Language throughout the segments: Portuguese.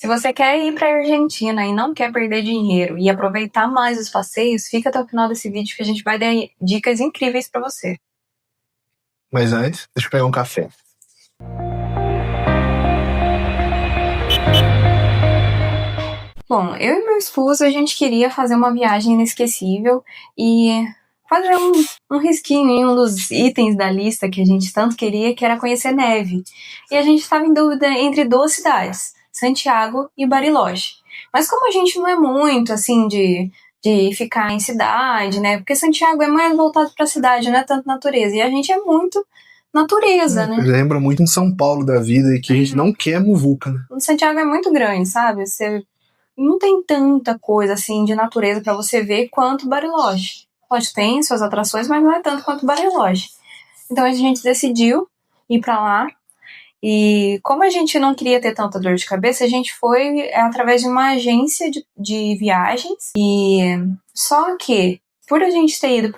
Se você quer ir para a Argentina e não quer perder dinheiro e aproveitar mais os passeios, fica até o final desse vídeo que a gente vai dar dicas incríveis para você. Mas antes, deixa eu pegar um café. Bom, eu e meu esposo, a gente queria fazer uma viagem inesquecível e fazer um risquinho em um dos itens da lista que a gente tanto queria, que era conhecer neve. E a gente estava em dúvida entre duas cidades, Santiago e Bariloche. Mas como a gente não é muito, assim, de ficar em cidade, né? Porque Santiago é mais voltado para a cidade, não é tanto natureza. E a gente é muito natureza, né? Lembra muito um São Paulo da vida e que a gente não quer muvuca, né? Santiago é muito grande, sabe? Você não tem tanta coisa assim de natureza para você ver quanto Bariloche. Pode ter suas atrações, mas não é tanto quanto Bariloche. Então a gente decidiu ir para lá. E como a gente não queria ter tanta dor de cabeça, a gente foi através de uma agência de viagens. E só que, por a gente ter ido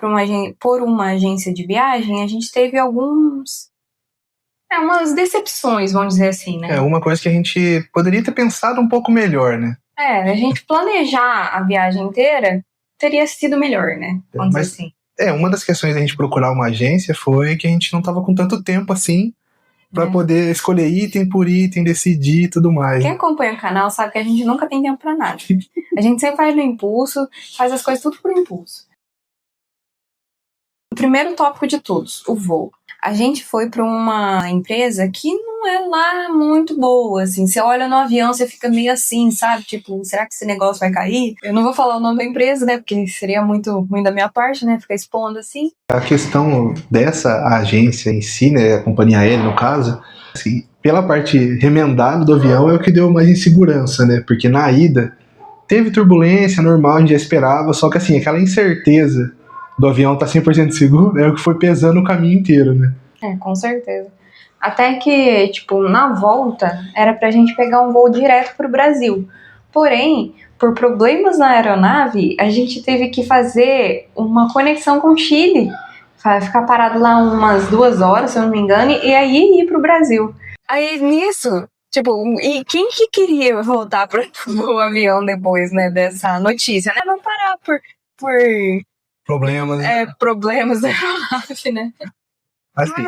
por uma agência de viagem, a gente teve umas decepções, vamos dizer assim, né? Uma coisa que a gente poderia ter pensado um pouco melhor, né? A gente planejar a viagem inteira teria sido melhor, né? Vamos dizer assim. Uma das questões da gente procurar uma agência foi que a gente não tava com tanto tempo assim pra poder escolher item por item, decidir e tudo mais. Quem acompanha o canal sabe que a gente nunca tem tempo pra nada. A gente sempre faz no impulso, faz as coisas tudo por impulso. O primeiro tópico de todos, o voo. A gente foi para uma empresa que não é lá muito boa, assim. Você olha no avião, você fica meio assim, sabe? Tipo, será que esse negócio vai cair? Eu não vou falar o nome da empresa, né? Porque seria muito ruim da minha parte, né? Ficar expondo assim. A questão dessa agência em si, né? A companhia aérea, no caso, assim, pela parte remendada do avião é o que deu mais insegurança, né? Porque na ida teve turbulência normal, a gente já esperava, só que assim, aquela incerteza do avião tá 100% seguro é o que foi pesando o caminho inteiro, né? Com certeza. Até que, tipo, na volta, era pra gente pegar um voo direto pro Brasil. Porém, por problemas na aeronave, a gente teve que fazer uma conexão com o Chile. Ficar parado lá umas 2 horas, se eu não me engano, e aí ir pro Brasil. Aí, nisso, tipo, e quem que queria voltar pro avião depois, né, dessa notícia, né? Vamos parar por problemas, né? Problemas da aeronave, né? Assim,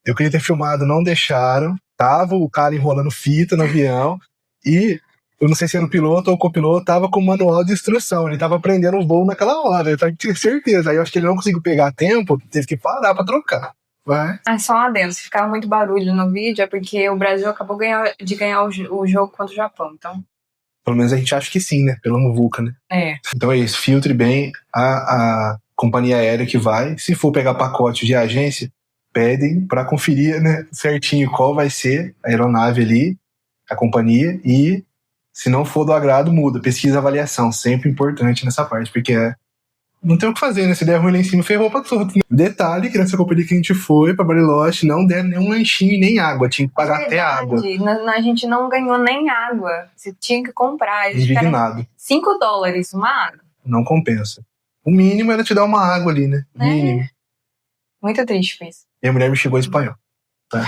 eu queria ter filmado, não deixaram, tava o cara enrolando fita no avião e eu não sei se era o piloto ou o copiloto, tava com o manual de instrução, ele tava aprendendo o voo naquela hora, eu tinha certeza, aí eu acho que ele não conseguiu pegar tempo, teve que parar pra trocar. Vai. Só um adendo, se ficava muito barulho no vídeo é porque o Brasil acabou de ganhar o jogo contra o Japão, então... Pelo menos a gente acha que sim, né? Pela muvuca, né? Então é isso, filtre bem a companhia aérea que vai. Se for pegar pacote de agência, pedem para conferir, né, certinho qual vai ser a aeronave ali, a companhia, e se não for do agrado, muda. Pesquisa avaliação, sempre importante nessa parte, porque não tem o que fazer, né? Se der ruim lá em cima, ferrou pra todos. Né? Detalhe que nessa companhia que a gente foi, pra Bariloche, não deram nenhum lanchinho e nem água. Tinha que pagar até água. A gente não ganhou nem água. Você tinha que comprar. Indignado. $5 uma água. Não compensa. O mínimo era te dar uma água ali, né? Mínimo. Muito triste com isso. E a mulher me chegou em espanhol. Tá?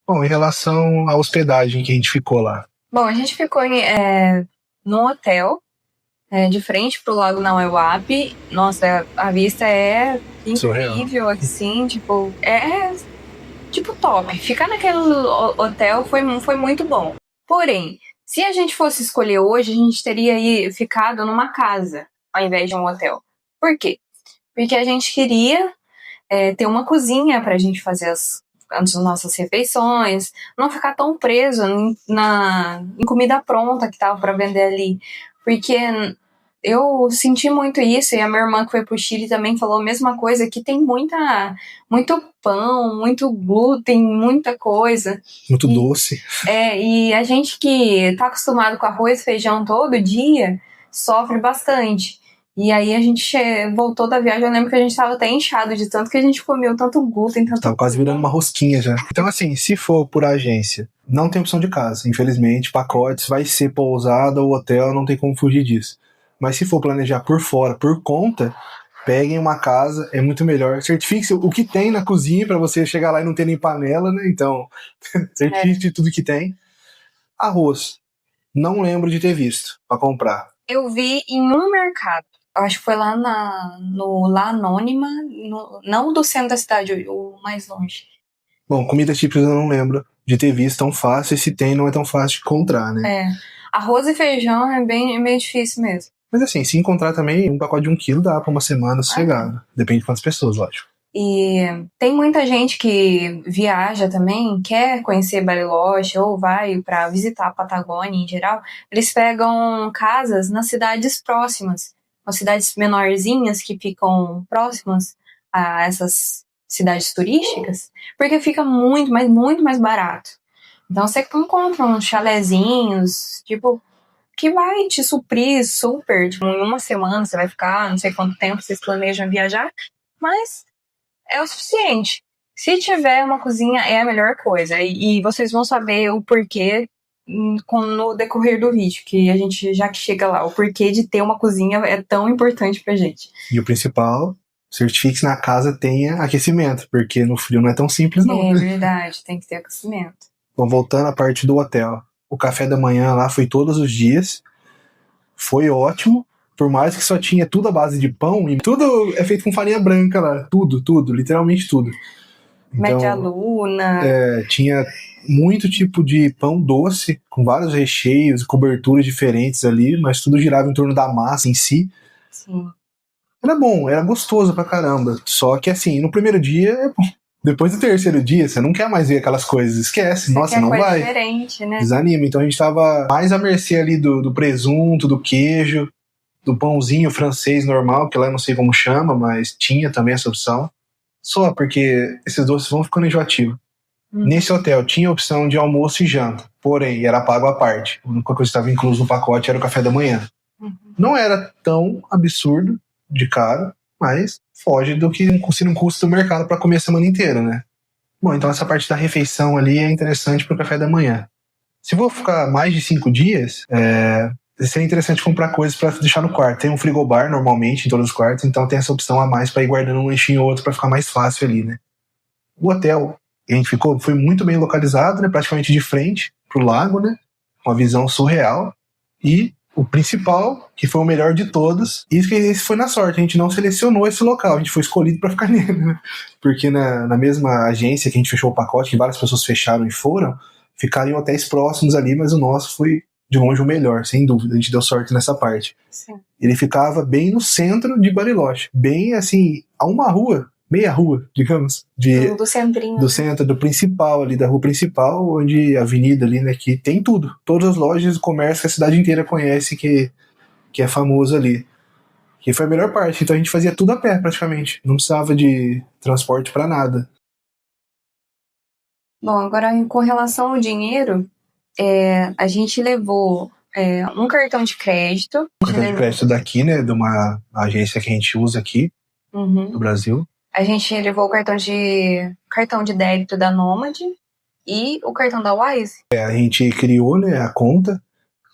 Bom, em relação à hospedagem que a gente ficou lá. Bom, a gente ficou num hotel. De frente pro Lago Nauapi. Nossa, a vista é incrível, assim, tipo, tipo top. Ficar naquele hotel foi muito bom. Porém, se a gente fosse escolher hoje, a gente teria ficado numa casa, ao invés de um hotel. Por quê? Porque a gente queria ter uma cozinha pra gente fazer as nossas refeições, não ficar tão preso em comida pronta que tava pra vender ali. Porque eu senti muito isso, e a minha irmã que foi pro Chile também falou a mesma coisa, que tem muito pão, muito glúten, muita coisa. Muito doce. E a gente que tá acostumado com arroz e feijão todo dia, sofre bastante. E aí a gente voltou da viagem, eu lembro que a gente tava até inchado de tanto que a gente comeu tanto glúten, tava quase virando uma rosquinha já. Então assim, se for por agência, não tem opção de casa, infelizmente, pacotes, vai ser pousada ou hotel, não tem como fugir disso. Mas se for planejar por fora, por conta, peguem uma casa, é muito melhor. Certifique o que tem na cozinha pra você chegar lá e não ter nem panela, né? Então, certifique de tudo que tem. Arroz. Não lembro de ter visto pra comprar. Eu vi em um mercado. Eu acho que foi lá no La Anônima, não do centro da cidade, o mais longe. Bom, comida típica eu não lembro de ter visto tão fácil, e se tem, não é tão fácil de encontrar, né? Arroz e feijão é bem difícil mesmo. Mas assim, se encontrar também, um pacote de 1 quilo dá pra uma semana sossegado. Depende de quantas pessoas, lógico. E tem muita gente que viaja também, quer conhecer Bariloche ou vai pra visitar a Patagônia em geral. Eles pegam casas nas cidades próximas, as cidades menorzinhas que ficam próximas a essas cidades turísticas, porque fica muito mais barato. Então você encontra uns chalezinhos, tipo, que vai te suprir super. Tipo, em uma semana você vai ficar, não sei quanto tempo vocês planejam viajar, mas é o suficiente. Se tiver uma cozinha, é a melhor coisa. E vocês vão saber o porquê no decorrer do vídeo, que a gente já que chega lá, o porquê de ter uma cozinha é tão importante pra gente. E o principal, certifique-se na casa tenha aquecimento, porque no frio não é tão simples não. É verdade, tem que ter aquecimento. Bom, voltando à parte do hotel. O café da manhã lá foi todos os dias. Foi ótimo. Por mais que só tinha tudo à base de pão, e tudo é feito com farinha branca lá. Tudo, literalmente tudo. Então, Média luna. Tinha muito tipo de pão doce, com vários recheios e coberturas diferentes ali, mas tudo girava em torno da massa em si. Sim. Era bom, era gostoso pra caramba. Só que assim, no primeiro dia é bom. Depois do terceiro dia, você não quer mais ver aquelas coisas, esquece, você nossa, quer não coisa vai. Diferente, né? Desanima, então a gente tava mais à mercê ali do presunto, do queijo, do pãozinho francês normal, que lá eu não sei como chama, mas tinha também essa opção. Só porque esses doces vão ficando enjoativos. Nesse hotel tinha a opção de almoço e janta, porém era pago à parte. A única coisa que estava incluso no pacote era o café da manhã. Não era tão absurdo de caro, mas foge do que seria um custo do mercado para comer a semana inteira, né? Bom, então essa parte da refeição ali é interessante para o café da manhã. Se vou ficar mais de 5 dias, seria interessante comprar coisas para deixar no quarto. Tem um frigobar normalmente em todos os quartos, então tem essa opção a mais para ir guardando um lanchinho ou outro para ficar mais fácil ali, né? O hotel que a gente ficou foi muito bem localizado, né? Praticamente de frente pro lago, né? Uma visão surreal. E o principal, que foi o melhor de todos, isso que esse foi na sorte, a gente não selecionou esse local, a gente foi escolhido para ficar nele, né? Porque na mesma agência que a gente fechou o pacote, que várias pessoas fecharam e foram, ficaram em hotéis próximos ali, mas o nosso foi de longe o melhor, sem dúvida, a gente deu sorte nessa parte. Sim. Ele ficava bem no centro de Bariloche, bem assim, a uma rua, meia rua, digamos, do centrinho, do centro, do principal ali, da rua principal, onde a avenida ali, né, que tem tudo, todas as lojas e comércio que a cidade inteira conhece, que é famoso ali. Que foi a melhor parte, então a gente fazia tudo a pé praticamente, não precisava de transporte para nada. Bom, agora com relação ao dinheiro, a gente levou um cartão de crédito. Um cartão de crédito daqui, né, de uma agência que a gente usa aqui, no Brasil. A gente levou o cartão de débito da Nomad e o cartão da Wise. A gente criou, né, a conta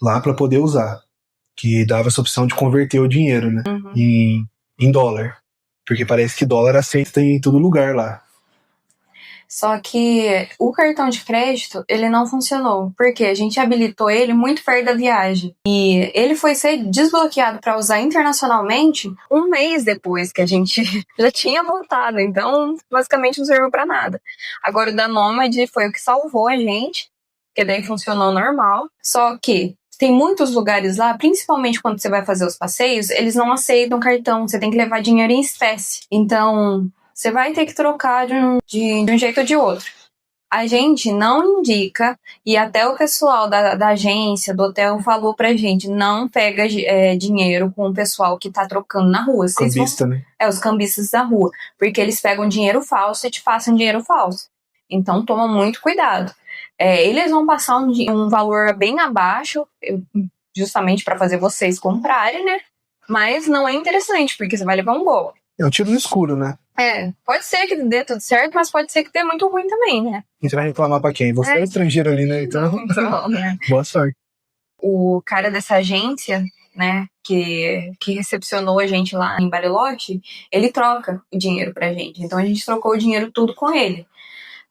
lá para poder usar, que dava essa opção de converter o dinheiro, né, em dólar, porque parece que dólar aceita em todo lugar lá. Só que o cartão de crédito, ele não funcionou, porque a gente habilitou ele muito perto da viagem. E ele foi ser desbloqueado para usar internacionalmente um mês depois que a gente já tinha voltado. Então, basicamente não serviu para nada. Agora, o da Nomad foi o que salvou a gente, que daí funcionou normal. Só que tem muitos lugares lá, principalmente quando você vai fazer os passeios, eles não aceitam cartão, você tem que levar dinheiro em espécie. Então, você vai ter que trocar de um jeito ou de outro. A gente não indica, e até o pessoal da agência, do hotel, falou pra gente, não pega dinheiro com o pessoal que tá trocando na rua. Cambista, né? Os cambistas da rua. Porque eles pegam dinheiro falso e te passam dinheiro falso. Então toma muito cuidado. Eles vão passar um valor bem abaixo, justamente para fazer vocês comprarem, né? Mas não é interessante, porque você vai levar um golpe. É um tiro no escuro, né? Pode ser que dê tudo certo, mas pode ser que dê muito ruim também, né? E você vai reclamar pra quem? Você é estrangeiro ali, né? Então, né? Boa sorte. O cara dessa agência, né, que recepcionou a gente lá em Bariloche, ele troca o dinheiro pra gente. Então a gente trocou o dinheiro tudo com ele.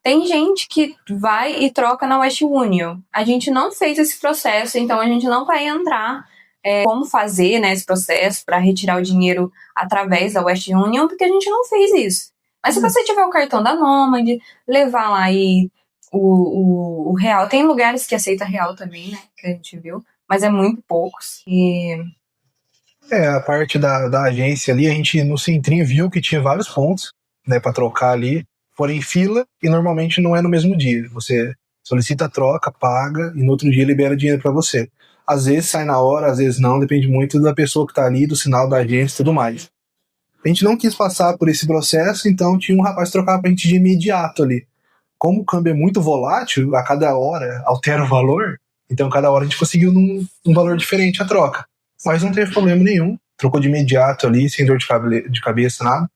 Tem gente que vai e troca na Western Union. A gente não fez esse processo, então a gente não vai entrar como fazer, né, esse processo para retirar o dinheiro através da Western Union, porque a gente não fez isso. Mas se você tiver o cartão da Nomad, levar lá e o real, tem lugares que aceita real também, né, que a gente viu, mas é muito poucos. A parte da agência ali, a gente no Centrinho viu que tinha vários pontos, né, para trocar ali, forem em fila, e normalmente não é no mesmo dia. Você solicita a troca, paga, e no outro dia libera dinheiro para você. Às vezes sai na hora, às vezes não, depende muito da pessoa que tá ali, do sinal da agência e tudo mais. A gente não quis passar por esse processo, então tinha um rapaz trocar pra gente de imediato ali. Como o câmbio é muito volátil, a cada hora altera o valor, então cada hora a gente conseguiu um valor diferente a troca. Mas não teve problema nenhum, trocou de imediato ali, sem dor de cabeça, nada.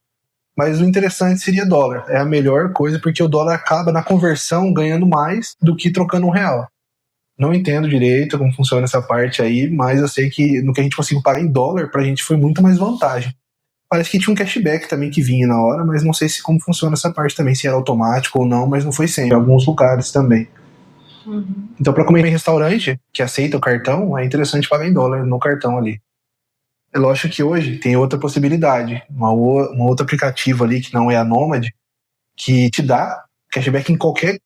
Mas o interessante seria dólar. É a melhor coisa, porque o dólar acaba na conversão ganhando mais do que trocando um real. Não entendo direito como funciona essa parte aí, mas eu sei que no que a gente conseguiu pagar em dólar, pra gente foi muito mais vantagem. Parece que tinha um cashback também que vinha na hora, mas não sei se como funciona essa parte também, se era automático ou não, mas não foi sempre. Em alguns lugares também. Uhum. Então, pra comer em restaurante que aceita o cartão, é interessante pagar em dólar no cartão ali. É lógico que hoje tem outra possibilidade, um outro aplicativo ali que não é a Nomad, que te dá cashback em qualquer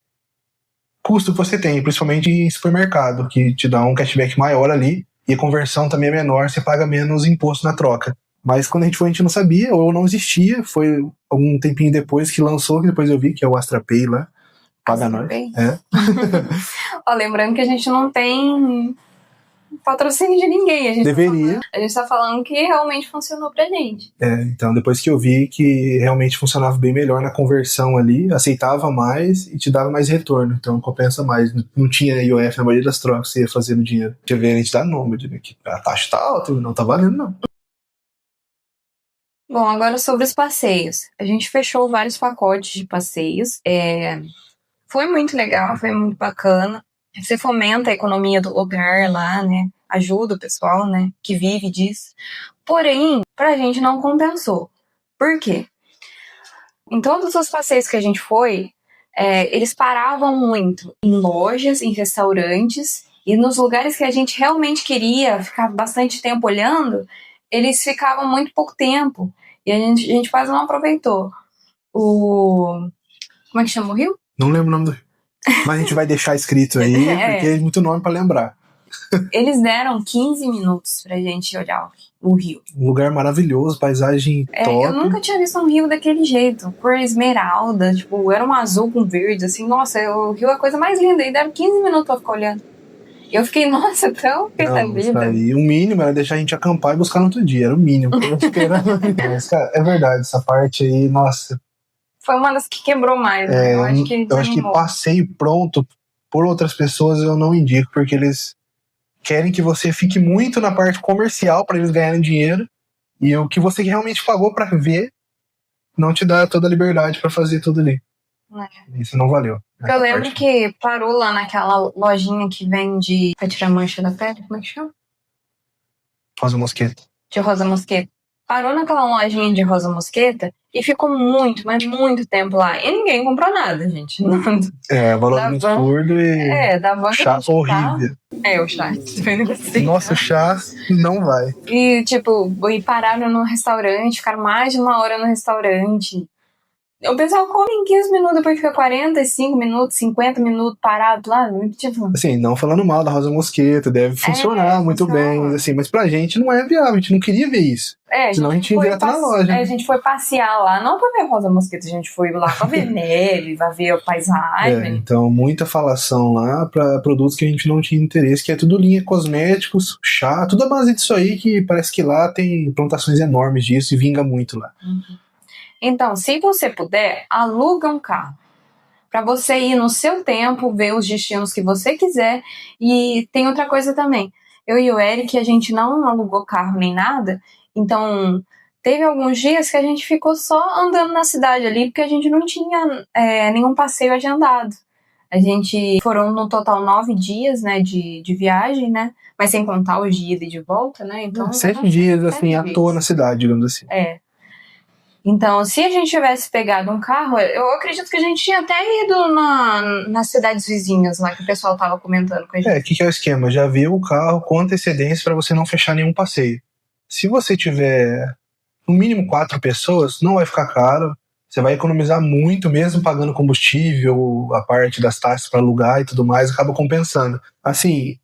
custo que você tem, principalmente em supermercado, que te dá um cashback maior ali, e a conversão também é menor, você paga menos imposto na troca. Mas quando a gente foi, a gente não sabia, ou não existia, foi algum tempinho depois que lançou, que depois eu vi, que é o AstraPay lá, paga nós. Ó, lembrando que a gente não tem patrocínio de ninguém. A gente deveria. A gente tá falando que realmente funcionou pra gente. Então depois que eu vi que realmente funcionava bem melhor na conversão ali, aceitava mais e te dava mais retorno, então compensa mais. Não tinha IOF na maioria das trocas que você ia fazer no dinheiro. Deixa eu ver, a gente dá Nomad, né, que a taxa tá alta, não tá valendo não. Bom, agora sobre os passeios. A gente fechou vários pacotes de passeios. Foi muito legal, foi muito bacana. Você fomenta a economia do lugar lá, né? Ajuda o pessoal, né? Que vive disso. Porém, pra gente não compensou. Por quê? Em todos os passeios que a gente foi, eles paravam muito em lojas, em restaurantes, e nos lugares que a gente realmente queria ficar bastante tempo olhando, eles ficavam muito pouco tempo. E a gente quase não aproveitou. Como é que chama o rio? Não lembro o nome do rio. Mas a gente vai deixar escrito aí, porque é muito nome pra lembrar. Eles deram 15 minutos pra gente olhar o rio. Um lugar maravilhoso, paisagem top. Eu nunca tinha visto um rio daquele jeito, cor esmeralda, tipo, era um azul com verde, assim, nossa, o rio é a coisa mais linda, e deram 15 minutos pra ficar olhando. E eu fiquei, nossa, tão da vida. O mínimo era deixar a gente acampar e buscar no outro dia, era o mínimo. Mas, cara, é verdade, essa parte aí, nossa. Foi uma das que quebrou mais, né? Eu acho que passeio pronto por outras pessoas eu não indico, porque eles querem que você fique muito na parte comercial para eles ganharem dinheiro, e o que você realmente pagou para ver não te dá toda a liberdade para fazer tudo ali. Isso não valeu. Eu lembro que parou lá naquela lojinha que vende pra tirar mancha da pele, como é que chama? Rosa Mosqueta. De Rosa Mosqueta. Parou naquela lojinha de Rosa Mosqueta e ficou muito, mas muito tempo lá. E ninguém comprou nada, gente. Valor muito absurdo e da banca chá horrível. O chá. Nossa, o chá não vai. E, pararam no restaurante, ficaram mais de uma hora no restaurante. O pessoal come em 15 minutos, depois fica 45 minutos, 50 minutos parado lá. Assim, não falando mal da Rosa Mosqueta, deve funcionar muito bem, assim, mas pra gente não é viável, a gente não queria ver isso. Senão a gente ia direto na loja. A gente foi passear lá, não pra ver Rosa Mosqueta, a gente foi lá pra ver neve, pra ver a paisagem. Então, muita falação lá pra produtos que a gente não tinha interesse, que é tudo linha cosméticos, chá, tudo a base disso aí, que parece que lá tem plantações enormes disso e vinga muito lá. Uhum. Então, se você puder, aluga um carro. Para você ir no seu tempo, ver os destinos que você quiser. E tem outra coisa também. Eu e o Eric, a gente não alugou carro nem nada. Então, teve alguns dias que a gente ficou só andando na cidade ali, porque a gente não tinha nenhum passeio agendado. A gente foram no total 9 dias, né, de viagem, né? Mas sem contar os dias de volta, né? Então, 7 dias, assim, à toa na cidade, digamos assim. Então, se a gente tivesse pegado um carro, eu acredito que a gente tinha até ido nas cidades vizinhas lá, que o pessoal tava comentando com a gente. O que é o esquema? Já viu o carro com antecedência para você não fechar nenhum passeio. Se você tiver, no mínimo, 4 pessoas, não vai ficar caro. Você vai economizar muito, mesmo pagando combustível, a parte das taxas para alugar e tudo mais, acaba compensando. Assim,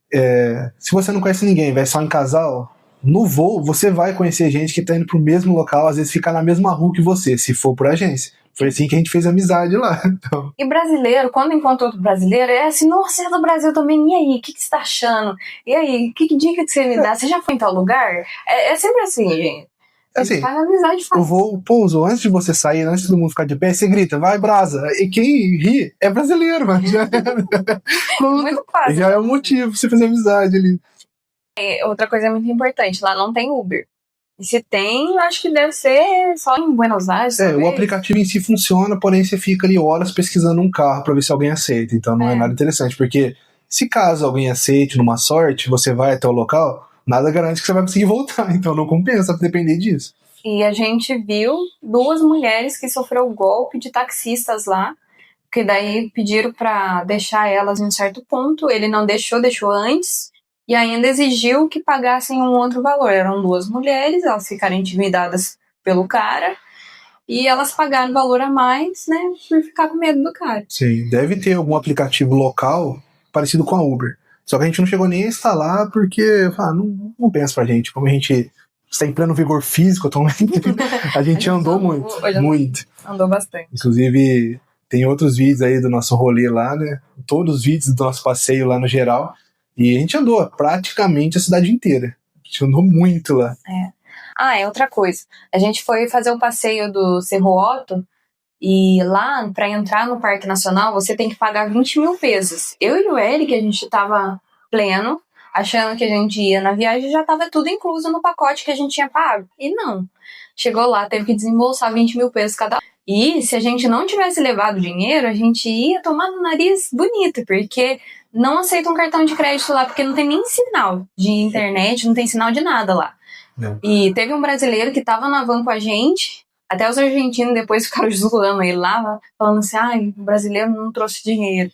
se você não conhece ninguém, vai só em casal, no voo você vai conhecer gente que tá indo pro mesmo local, às vezes ficar na mesma rua que você, se for por agência. Foi assim que a gente fez amizade lá. Então. E brasileiro, quando encontra outro brasileiro, é assim, nossa, é do Brasil também, e aí, o que você tá achando? E aí, que dica que você me dá? Você já foi em tal lugar? É sempre assim, gente. Assim, faz amizade fácil. O voo pousou, antes de você sair, antes de todo mundo ficar de pé, você grita, vai brasa. E quem ri é brasileiro, mano. Muito fácil. Já é um motivo pra você fazer amizade ali. Outra coisa muito importante, lá não tem Uber. E se tem, eu acho que deve ser só em Buenos Aires. O aplicativo em si funciona, porém você fica ali horas pesquisando um carro pra ver se alguém aceita. Então não é nada interessante, porque se caso alguém aceite numa sorte, você vai até o local, nada garante que você vai conseguir voltar. Então não compensa depender disso. E a gente viu 2 mulheres que sofreram golpe de taxistas lá, que daí pediram pra deixar elas em um certo ponto. Ele não deixou antes. E ainda exigiu que pagassem um outro valor. Eram 2 mulheres, elas ficaram intimidadas pelo cara. E elas pagaram valor a mais, né? Por ficar com medo do cara. Sim, deve ter algum aplicativo local parecido com a Uber. Só que a gente não chegou nem a instalar porque não pensa pra gente. Como a gente está em pleno vigor físico atualmente, a gente andou muito. Andou bastante. Inclusive, tem outros vídeos aí do nosso rolê lá, né? Todos os vídeos do nosso passeio lá no geral. E a gente andou praticamente a cidade inteira. A gente andou muito lá. Outra coisa. A gente foi fazer o passeio do Cerro Otto. E lá, pra entrar no Parque Nacional, você tem que pagar 20 mil pesos. Eu e o Eric, a gente tava pleno, achando que a gente ia na viagem e já tava tudo incluso no pacote que a gente tinha pago. E não. Chegou lá, teve que desembolsar 20 mil pesos cada um. E se a gente não tivesse levado dinheiro, a gente ia tomar no nariz bonito, porque não aceitam cartão de crédito lá, porque não tem nem sinal de internet, não tem sinal de nada lá. E teve um brasileiro que tava na van com a gente, até os argentinos depois ficaram zoando ele lá, falando assim, o brasileiro não trouxe dinheiro.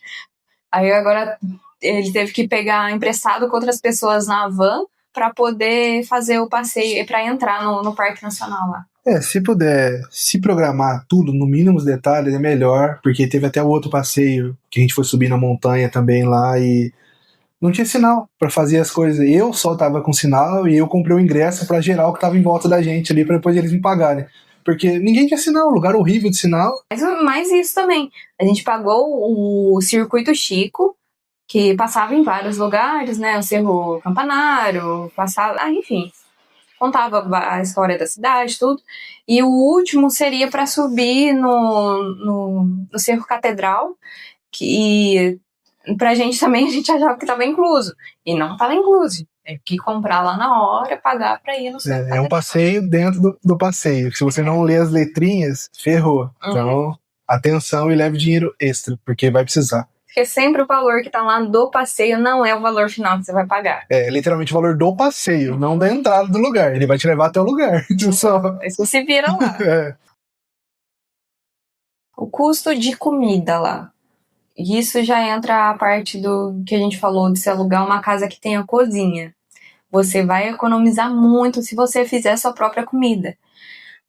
Aí agora ele teve que pegar emprestado com outras pessoas na van para poder fazer o passeio, para entrar no Parque Nacional lá. Se puder se programar tudo, no mínimo os detalhes, é melhor, porque teve até o outro passeio, que a gente foi subir na montanha também lá e não tinha sinal para fazer as coisas. Eu só tava com sinal e eu comprei o ingresso para geral que tava em volta da gente ali, para depois eles me pagarem. Porque ninguém tinha sinal, lugar horrível de sinal. Mas isso também. A gente pagou o Circuito Chico, que passava em vários lugares, né? O Cerro Campanário, passava... enfim. Contava a história da cidade, tudo. E o último seria para subir no Cerro Catedral, que pra gente também, a gente achava que estava incluso. E não estava incluso. Tem que comprar lá na hora, pagar pra ir no Cerro Catedral. É um passeio dentro do passeio. Se você não ler as letrinhas, ferrou. Então, atenção e leve dinheiro extra, porque vai precisar. Porque sempre o valor que tá lá do passeio não é o valor final que você vai pagar. É literalmente o valor do passeio, não da entrada do lugar. Ele vai te levar até o lugar. Isso se vira lá. O custo de comida lá. Isso já entra a parte do que a gente falou de se alugar uma casa que tenha cozinha. Você vai economizar muito se você fizer sua própria comida.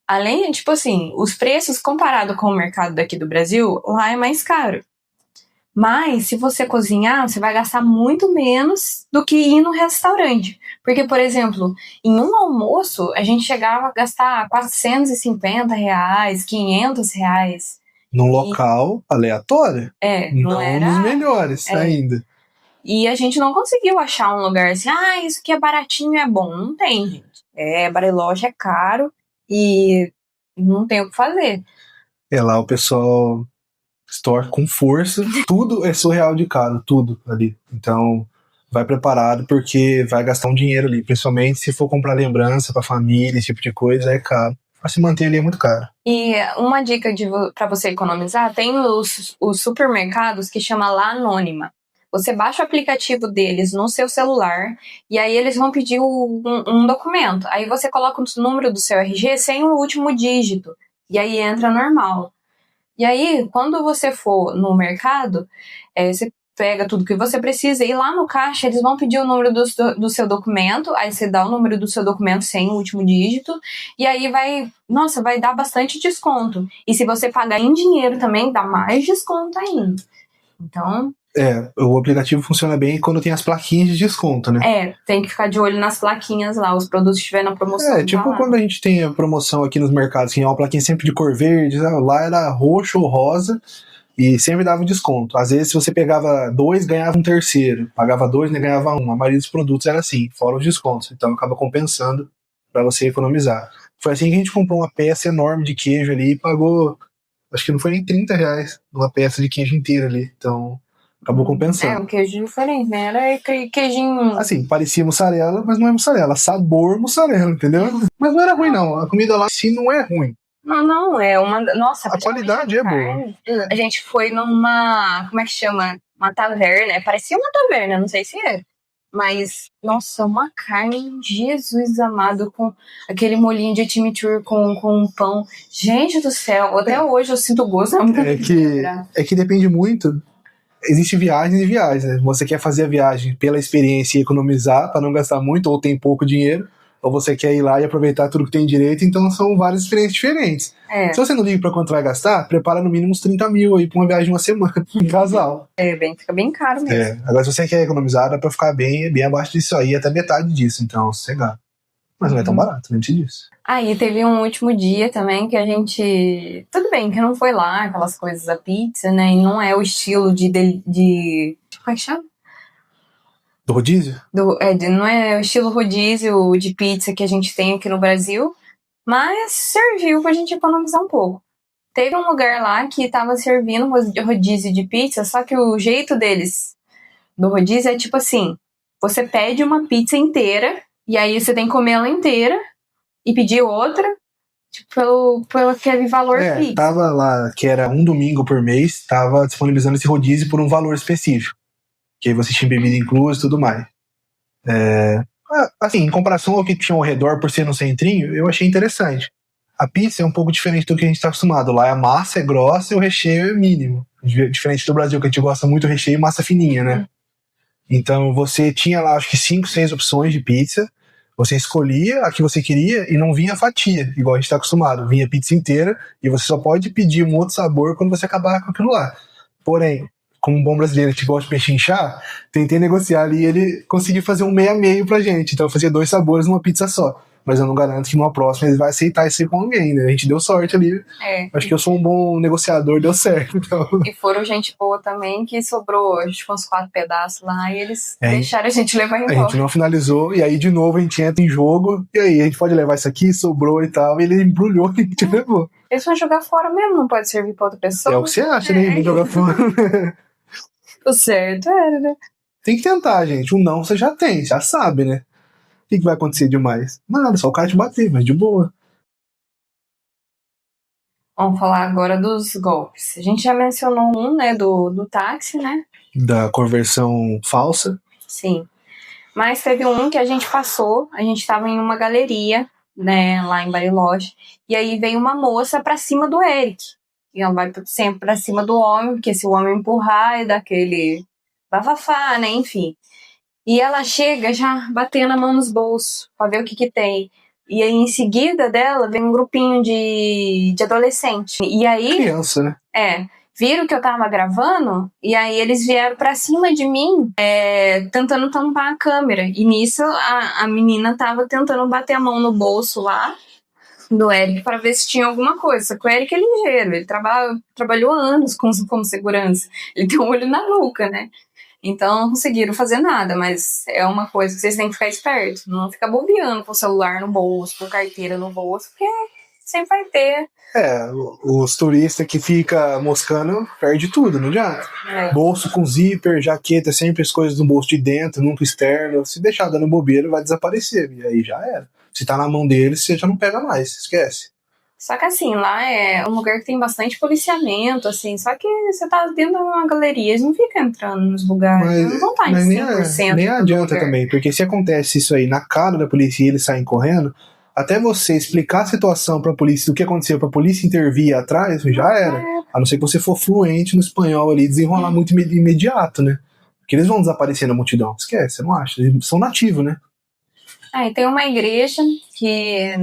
Além, tipo assim, os preços comparado com o mercado daqui do Brasil, lá é mais caro. Mas, se você cozinhar, você vai gastar muito menos do que ir no restaurante. Porque, por exemplo, em um almoço, a gente chegava a gastar R$450, R$500. Num local aleatório. Não era... dos melhores ainda. E a gente não conseguiu achar um lugar assim, isso aqui é baratinho e é bom. Não tem, gente. Bariloche é caro e não tem o que fazer. Lá o pessoal... Store com força, tudo é surreal de caro, tudo ali. Então, vai preparado porque vai gastar um dinheiro ali, principalmente se for comprar lembrança pra família, esse tipo de coisa, é caro. pra se manter ali é muito caro. E uma dica pra você economizar, tem os supermercados que chama La Anônima. Você baixa o aplicativo deles no seu celular e aí eles vão pedir um documento. Aí você coloca o número do seu RG sem o último dígito. E aí entra normal. E aí, quando você for no mercado, você pega tudo que você precisa e lá no caixa eles vão pedir o número do seu documento, aí você dá o número do seu documento sem o último dígito, e aí vai dar bastante desconto. E se você pagar em dinheiro também, dá mais desconto ainda. Então... o aplicativo funciona bem quando tem as plaquinhas de desconto, né? Tem que ficar de olho nas plaquinhas lá, os produtos que estiver na promoção. Tipo quando a gente tem a promoção aqui nos mercados, que é uma plaquinha sempre de cor verde, lá era roxo ou rosa, e sempre dava um desconto. Às vezes, se você pegava 2, ganhava um terceiro. Pagava 2, né, ganhava 1. A maioria dos produtos era assim, fora os descontos. Então, acaba compensando para você economizar. Foi assim que a gente comprou uma peça enorme de queijo ali e pagou, acho que não foi nem R$30 uma peça de queijo inteira ali. Então, acabou compensando. Um queijo diferente, né? Era queijinho... Assim, parecia mussarela, mas não é mussarela. Sabor mussarela, entendeu? Mas não era ruim, não. A comida lá, sim, não é ruim. Não, é uma... Nossa, a qualidade é boa. A gente foi numa... Como é que chama? Uma taverna. Parecia uma taverna, não sei se é. Mas, nossa, uma carne, Jesus amado, com aquele molhinho de chimichurri com pão. Gente do céu, até hoje eu sinto gosto. É que depende muito. Existem viagens e viagens, né? Você quer fazer a viagem pela experiência e economizar para não gastar muito ou tem pouco dinheiro, ou você quer ir lá e aproveitar tudo que tem direito, então são várias experiências diferentes. Se você não liga para quanto vai gastar, prepara no mínimo uns 30 mil aí para uma viagem de uma semana, em casal. Fica bem caro mesmo. Agora se você quer economizar, dá para ficar bem abaixo disso aí, até metade disso, então sossegado. Mas não é tão barato, nem te disse. Aí teve um último dia também que a gente... Tudo bem que não foi lá, aquelas coisas da pizza, né? E não é o estilo de... Como é que chama? Do rodízio? Não é o estilo rodízio de pizza que a gente tem aqui no Brasil, mas serviu pra gente economizar um pouco. Teve um lugar lá que tava servindo rodízio de pizza, só que o jeito deles do rodízio é tipo assim, você pede uma pizza inteira, e aí você tem que comer ela inteira, e pedir outra, tipo, pelo aquele valor fixo. Tava lá, que era um domingo por mês, tava disponibilizando esse rodízio por um valor específico. Que aí você tinha bebida inclusa e tudo mais. Assim, em comparação ao que tinha ao redor por ser no centrinho, eu achei interessante. A pizza é um pouco diferente do que a gente tá acostumado. Lá a massa é grossa e o recheio é mínimo. Diferente do Brasil, que a gente gosta muito do recheio e massa fininha, né? Então você tinha lá, acho que 5, 6 opções de pizza. Você escolhia a que você queria e não vinha fatia, igual a gente tá acostumado. Vinha pizza inteira e você só pode pedir um outro sabor quando você acabar com aquilo lá. Porém, como um bom brasileiro que gosta de pechinchar, tentei negociar ali e ele conseguiu fazer um meio pra gente. Então eu fazia 2 sabores numa pizza só. Mas eu não garanto que numa próxima ele vai aceitar isso aí com alguém, né? A gente deu sorte ali. Acho que eu sou um bom negociador, deu certo. Então. E foram gente boa também, que sobrou, a gente com uns 4 pedaços lá e eles deixaram a gente levar embora. A gente não finalizou, e aí de novo a gente entra em jogo, e aí a gente pode levar isso aqui, sobrou e tal, e ele embrulhou e a gente levou. Eles vão jogar fora mesmo, não pode servir pra outra pessoa? É o que você acha, né? Ele jogar fora. O certo era, né? Tem que tentar, gente. Um não você já tem, já sabe, né? O que vai acontecer demais? Nada, só o cara te bater, mas de boa. Vamos falar agora dos golpes. A gente já mencionou um, né, do táxi, né? Da conversão falsa. Sim. Mas teve um que a gente passou, a gente tava em uma galeria, né, lá em Bariloche, e aí veio uma moça pra cima do Eric. E ela vai sempre pra cima do homem, porque se o homem empurrar, é daquele bafafá, né, enfim. E ela chega já batendo a mão nos bolsos pra ver o que tem. E aí, em seguida dela, vem um grupinho de adolescente. E aí... Criança, né? Viram que eu tava gravando, e aí eles vieram pra cima de mim, tentando tampar a câmera. E nisso, a menina tava tentando bater a mão no bolso lá do Eric pra ver se tinha alguma coisa. Só que o Eric é ligeiro, ele trabalhou anos como segurança. Ele tem um olho na nuca, né? Então não conseguiram fazer nada, mas é uma coisa que vocês têm que ficar espertos. Não ficar bobeando com o celular no bolso, com carteira no bolso, porque sempre vai ter. Os turistas que ficam moscando perde tudo, não adianta. Bolso com zíper, jaqueta, sempre as coisas no bolso de dentro, nunca externo. Se deixar dando bobeira, vai desaparecer. E aí já era. Se tá na mão deles, você já não pega mais, esquece. Só que assim, lá é um lugar que tem bastante policiamento, assim, só que você tá dentro de uma galeria, eles não ficam entrando nos lugares, não vão estar em 100%. Nem adianta também, porque se acontece isso aí na cara da polícia e eles saem correndo, até você explicar a situação pra polícia, do que aconteceu, pra polícia intervir atrás, já era. A não ser que você for fluente no espanhol ali, desenrolar muito imediato, né? Porque eles vão desaparecer na multidão. Esquece, você não acha? Eles são nativos, né? E tem uma igreja que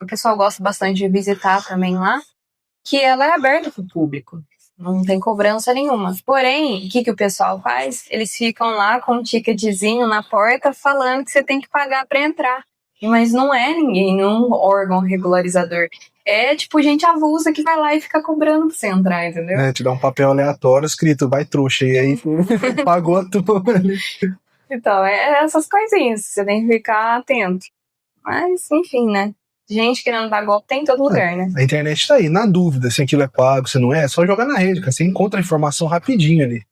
o pessoal gosta bastante de visitar também lá, que ela é aberta para o público. Não tem cobrança nenhuma. Porém, o que o pessoal faz? Eles ficam lá com um ticketzinho na porta falando que você tem que pagar para entrar. Mas não é ninguém, não órgão regularizador. É tipo gente avulsa que vai lá e fica cobrando pra você entrar, entendeu? Te dá um papel aleatório escrito, vai trouxa, e aí pagou a tua. Então, é essas coisinhas, você tem que ficar atento. Mas, enfim, né? Gente querendo dar golpe tem em todo lugar, né? A internet tá aí, na dúvida se aquilo é pago, se não é só jogar na rede, cara. Você encontra a informação rapidinho ali.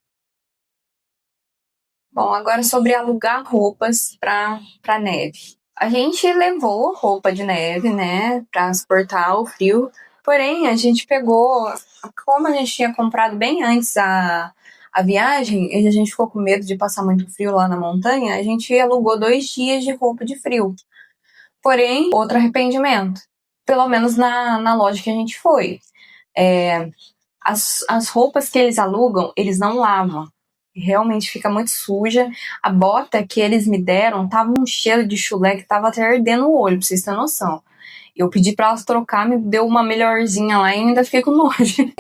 Bom, agora sobre alugar roupas pra neve. A gente levou roupa de neve, né, pra suportar o frio. Porém, a gente pegou, como a gente tinha comprado bem antes a viagem, e a gente ficou com medo de passar muito frio lá na montanha, a gente alugou 2 dias de roupa de frio. Porém, outro arrependimento. Pelo menos na loja que a gente foi. As roupas que eles alugam, eles não lavam. Realmente fica muito suja. A bota que eles me deram tava um cheiro de chulé que tava até ardendo o olho, pra vocês terem noção. Eu pedi pra elas trocar, me deu uma melhorzinha lá e ainda fico nojo.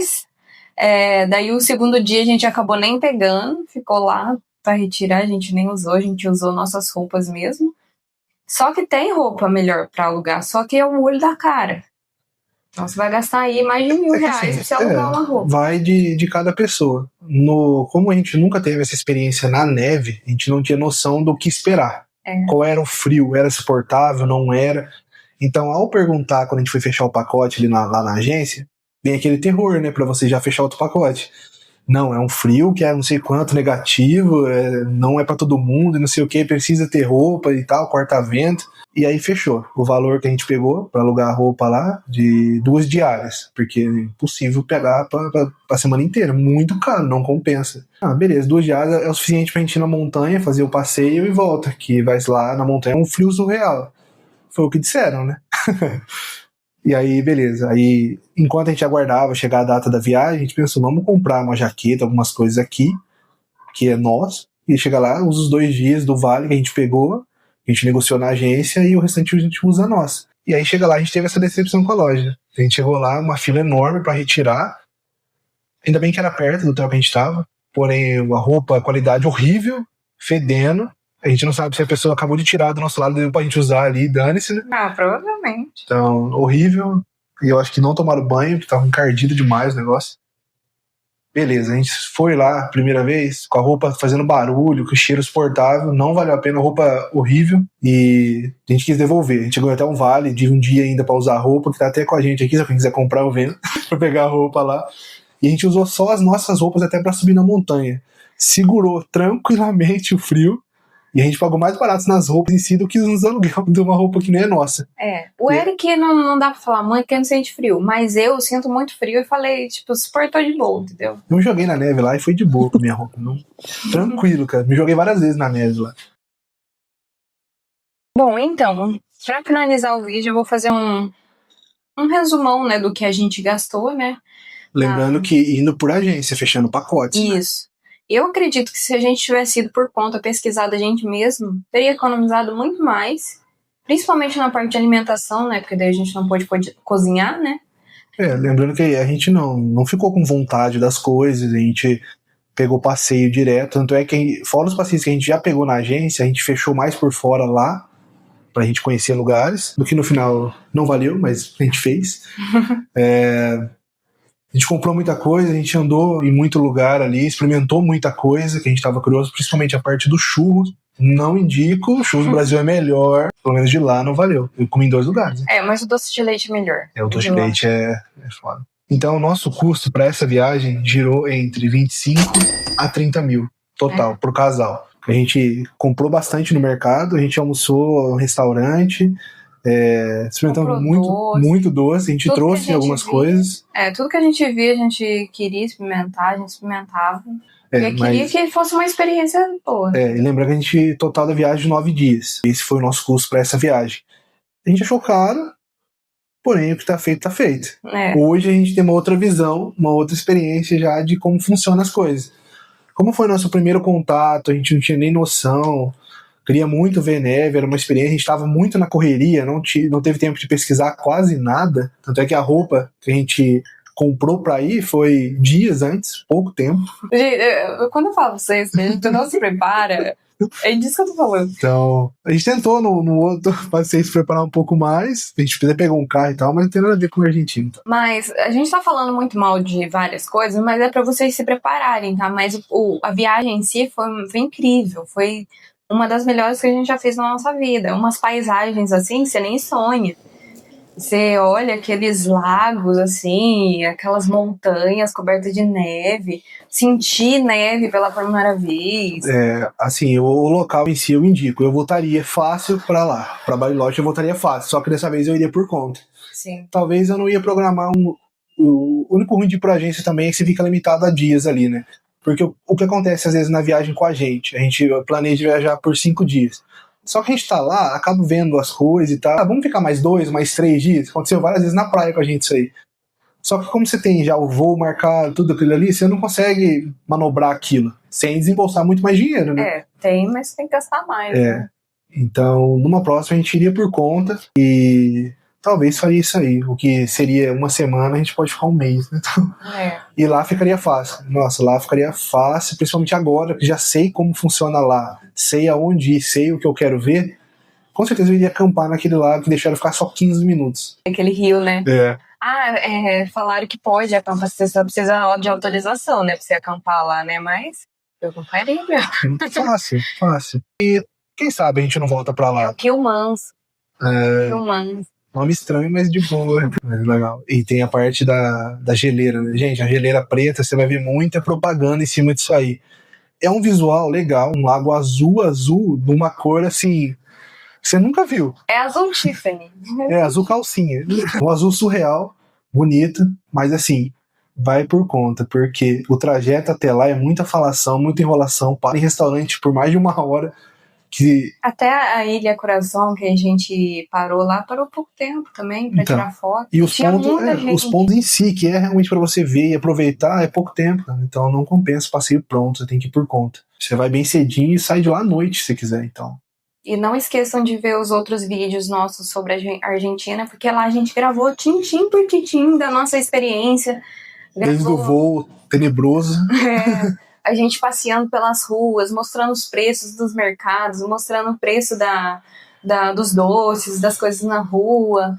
Daí o segundo dia a gente acabou nem pegando, ficou lá pra retirar, a gente nem usou, a gente usou nossas roupas mesmo. Só que tem roupa melhor pra alugar, só que é o olho da cara. Então você vai gastar aí mais de R$1.000 pra você alugar uma roupa. Vai de cada pessoa. Como a gente nunca teve essa experiência na neve, a gente não tinha noção do que esperar. Qual era o frio, era suportável, não era. Então, ao perguntar, quando a gente foi fechar o pacote ali lá na agência, vem aquele terror, né, pra você já fechar outro pacote. Não, é um frio que é não sei quanto negativo, não é pra todo mundo, não sei o que, precisa ter roupa e tal, corta-vento. E aí fechou. O valor que a gente pegou pra alugar a roupa lá, de 2 diárias, porque é impossível pegar pra semana inteira, muito caro, não compensa. Beleza, 2 diárias é o suficiente pra gente ir na montanha, fazer o passeio e volta, que vai lá na montanha, é um frio surreal. Foi o que disseram, né? E aí, beleza. Aí, enquanto a gente aguardava chegar a data da viagem, a gente pensou, vamos comprar uma jaqueta, algumas coisas aqui, que é nosso, e chega lá, usa os 2 dias do vale que a gente pegou, a gente negociou na agência, e o restante a gente usa a nossa. E aí chega lá, a gente teve essa decepção com a loja. A gente chegou lá, uma fila enorme pra retirar, ainda bem que era perto do hotel que a gente tava, porém a roupa, a qualidade horrível, fedendo. A gente não sabe se a pessoa acabou de tirar do nosso lado, deu pra gente usar ali, dane-se, né? Provavelmente. Então, horrível. E eu acho que não tomaram banho, porque tava encardido demais o negócio. Beleza, a gente foi lá, primeira vez, com a roupa fazendo barulho, com o cheiro suportável, não valeu a pena, roupa horrível, e a gente quis devolver. A gente ganhou até um vale de um dia ainda pra usar a roupa, que tá até com a gente aqui, se alguém quiser comprar, eu vendo, pra pegar a roupa lá. E a gente usou só as nossas roupas até pra subir na montanha. Segurou tranquilamente o frio, e a gente pagou mais barato nas roupas em si do que nos aluguel de uma roupa que nem é nossa. O Eric não dá pra falar muito que eu não sente frio, mas eu sinto muito frio e falei, tipo, suportou de boa, entendeu? Eu me joguei na neve lá e foi de boa com a minha roupa. Não. Tranquilo, cara. Me joguei várias vezes na neve lá. Bom, então, pra finalizar o vídeo, eu vou fazer um resumão, né, do que a gente gastou, né? Lembrando que indo por agência, fechando pacotes. Isso. Né? Eu acredito que se a gente tivesse ido por conta, pesquisado a gente mesmo, teria economizado muito mais, principalmente na parte de alimentação, né? Porque daí a gente não pôde cozinhar, né? Lembrando que a gente não ficou com vontade das coisas, a gente pegou passeio direto, tanto é que fora os passeios que a gente já pegou na agência, a gente fechou mais por fora lá, pra gente conhecer lugares, do que no final não valeu, mas a gente fez. A gente comprou muita coisa, a gente andou em muito lugar ali, experimentou muita coisa, que a gente tava curioso, principalmente a parte do churros. Não indico, o churros do Brasil é melhor, pelo menos de lá não valeu. Eu comi em 2 lugares. Né? Mas o doce de leite é melhor. O doce de leite é foda. Então o nosso custo para essa viagem girou entre 25 a 30 mil total, pro casal. A gente comprou bastante no mercado, a gente almoçou no restaurante, Experimentamos muito doce. A gente trouxe algumas coisas. Tudo que a gente via, a gente queria experimentar, a gente experimentava. E queria que fosse uma experiência boa. E lembra que a gente, total da viagem, 9 dias. Esse foi o nosso custo para essa viagem. A gente achou caro, porém o que tá feito, tá feito. Hoje a gente tem uma outra visão, uma outra experiência já de como funcionam as coisas. Como foi nosso primeiro contato, a gente não tinha nem noção, queria muito ver neve, era uma experiência, a gente estava muito na correria, não teve tempo de pesquisar quase nada, tanto é que a roupa que a gente comprou pra ir foi dias antes, pouco tempo. Quando eu falo pra vocês, a gente não se prepara, é disso que eu tô falando. Então, a gente tentou no outro passeio se preparar um pouco mais, a gente podia pegar um carro e tal, mas não tem nada a ver com o argentino. Tá? Mas a gente tá falando muito mal de várias coisas, mas é pra vocês se prepararem, tá? Mas a viagem em si foi incrível, foi uma das melhores que a gente já fez na nossa vida. Umas paisagens assim, você nem sonha. Você olha aqueles lagos, assim, aquelas montanhas cobertas de neve, sentir neve pela primeira vez. Assim, o local em si eu indico. Eu voltaria fácil pra lá. Pra Bariloche eu voltaria fácil, só que dessa vez eu iria por conta. Sim. Talvez eu não ia programar o único ruim de ir pra agência também é que você fica limitado a dias ali, né? Porque o que acontece às vezes na viagem com a gente planeja viajar por 5 dias. Só que a gente tá lá, acaba vendo as coisas e tal. Vamos ficar mais 2, mais 3 dias? Aconteceu várias vezes na praia com a gente isso aí. Só que como você tem já o voo marcado, tudo aquilo ali, você não consegue manobrar aquilo sem desembolsar muito mais dinheiro, né? Tem, mas tem que gastar mais. Né? Então, numa próxima a gente iria por conta e talvez faria isso aí. O que seria uma semana, a gente pode ficar um mês, né? E lá ficaria fácil. Nossa, lá ficaria fácil, principalmente agora, que já sei como funciona lá. Sei aonde ir, sei o que eu quero ver. Com certeza eu iria acampar naquele lago que deixaram ficar só 15 minutos. Aquele rio, né? Falaram que pode acampar, você só precisa de autorização, né? Pra você acampar lá, né? Mas eu acamparia. Fácil. E quem sabe a gente não volta pra lá. Quilmans. Nome estranho, mas de boa. Mas legal. E tem a parte da geleira, né? Gente, a geleira preta, você vai ver muita propaganda em cima disso aí. É um visual legal, um lago azul, numa cor assim, você nunca viu. É azul Tiffany. Azul calcinha. Um azul surreal, bonito, mas assim, vai por conta, porque o trajeto até lá é muita falação, muita enrolação, para em restaurante por mais de 1 hora. Até a Ilha Coração, que a gente parou pouco tempo também pra tirar foto. E os pontos em si, que é realmente pra você ver e aproveitar, é pouco tempo. Então não compensa o passeio pronto, você tem que ir por conta. Você vai bem cedinho e sai de lá à noite, se quiser, então. E não esqueçam de ver os outros vídeos nossos sobre a Argentina, porque lá a gente gravou tintim por tintim da nossa experiência. Desde o voo tenebroso. A gente passeando pelas ruas, mostrando os preços dos mercados, mostrando o preço dos doces, das coisas na rua,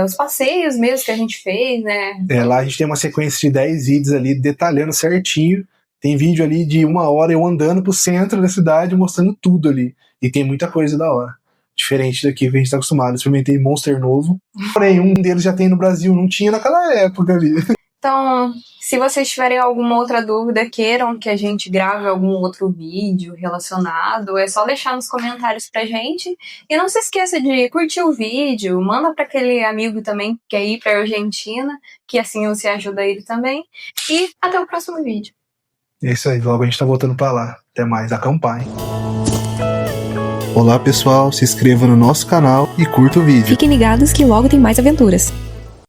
os passeios mesmo que a gente fez, né? Lá a gente tem uma sequência de 10 vídeos ali detalhando certinho. Tem vídeo ali de 1 hora eu andando pro centro da cidade, mostrando tudo ali. E tem muita coisa da hora. Diferente daqui que a gente tá acostumado. Eu experimentei Monster novo. Porém, um deles já tem no Brasil, não tinha naquela época ali. Então, se vocês tiverem alguma outra dúvida, queiram que a gente grave algum outro vídeo relacionado, é só deixar nos comentários pra gente. E não se esqueça de curtir o vídeo, manda pra aquele amigo também que quer ir pra Argentina, que assim você ajuda ele também. E até o próximo vídeo. É isso aí, logo a gente tá voltando pra lá. Até mais, acampar, hein? Olá pessoal, se inscreva no nosso canal e curta o vídeo. Fiquem ligados que logo tem mais aventuras.